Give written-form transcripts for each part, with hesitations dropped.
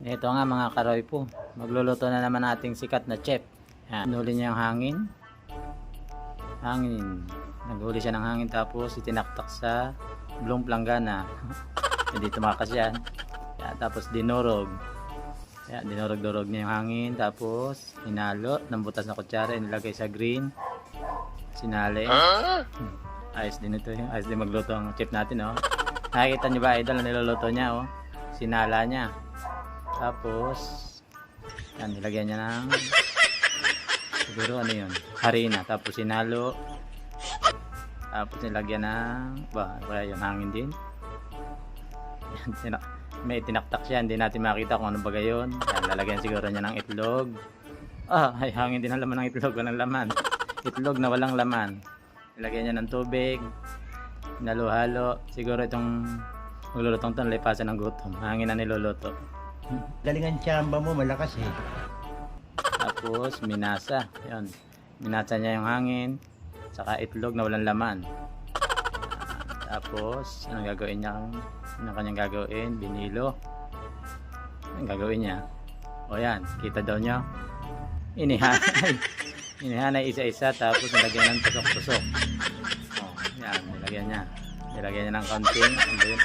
Ito nga mga karoy po, magluluto na naman nating sikat na chef. Yan, nuli niya yung hangin. Naghuli siya ng hangin tapos itinaktak sa blong planggana. Hindi tumakas yan. Yan, tapos dinurog. Yan, dinurog-durog niya yung hangin tapos hinalo ng butas na kutsara, inilagay sa green. Sinali. Ayos din ito, ayos din magluto ang chef natin, oh. Nakikita niyo ba idol ang niluluto niya, oh. Sinala niya. Tapos yan, nilagyan niya ng siguro ano yun, harina, tapos sinalo, tapos nilagyan ng kaya yung hangin din. Yan, may tinaktak siya, hindi natin makita kung ano ba gayon. Yan, lalagyan siguro niya ng itlog. Ay hangin din ang laman ng itlog, walang laman. Itlog na walang laman. Nilagyan niya ng tubig, hinalo-halo. Siguro itong maglulutong ito, lipasan ng gutom, hangin na niluluto. Galingan tsamba mo, malakas eh. Tapos minasa, yun. Minasa niya yung hangin, saka itlog na walang laman. Tapos anong gagawin niya? Anong kanyang gagawin? Binilo. Anong gagawin niya? O yan, kita daw niya. Inihanay isa-isa, tapos nilagyan ng tusok-tusok. O, yan, nilagyan niya. Nilagyan niya ng kaunting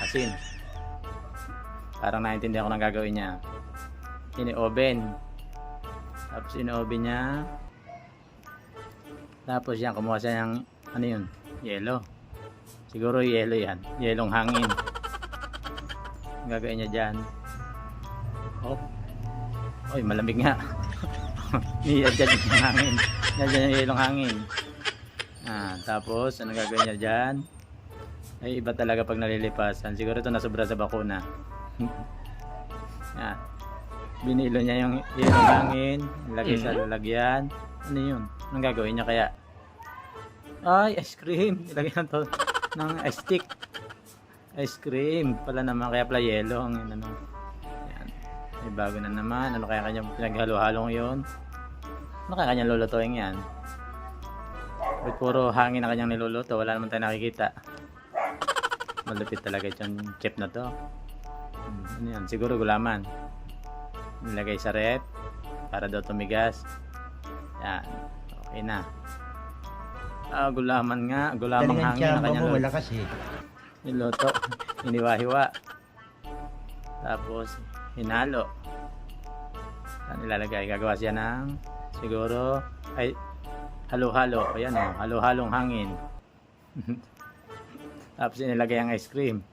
asin. Parang naintindihan ko ng gagawin niya. Ini-oven. Tapos in-oven niya. Tapos yan, kumuha siya ng ano yun? Yelo. Siguro yelo yan. Yelong hangin. Ang gagawin niya dyan. Oh. Oy, malamig nga. Niyadyan yung hangin. Niyadyan yung yelong hangin. Tapos, ano gagawin niya dyan? Ay, iba talaga pag nalilipasan. Siguro ito nasobra sa bakuna. Yan. Binilo niya yung hangin, ilagay sa lalagyan. Ano yun? Anong gagawin niya kaya? Ay, ice cream. Ilagay na to ng ice stick. Ice cream pala naman, kaya pala yelo ang ano. Yan. May bago na naman. Ano kaya kanyang pinaghalo-halong yun? Ano kaya kanyang lulutuin yan? At puro hangin na kanyang niluluto, wala naman tayo nakikita. Malupit talaga itong chef na to. Ano yan? Siguro gulaman. Nilagay sa rep para daw tumigas. Yan. Okay na. Gulaman nga. Gulamang hangin na kanyang mo, malakas eh. niluto. Iniwa-hiwa. Tapos hinalo. Yan, ilalagay. Gagawa siya ng siguro ay halo-halo. Ayan o. Halo-halong hangin. Tapos inilagay ang ice cream.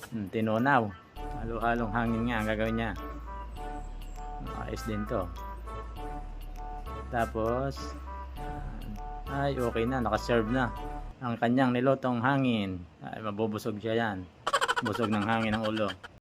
Tinunaw. Halo-halong hangin nga ang gagawin niya. Ayos din to. Tapos ay okay na, nakaserve na ang kanyang nilutong hangin. Ay mabubusog siya yan. Busog ng hangin ang ulo.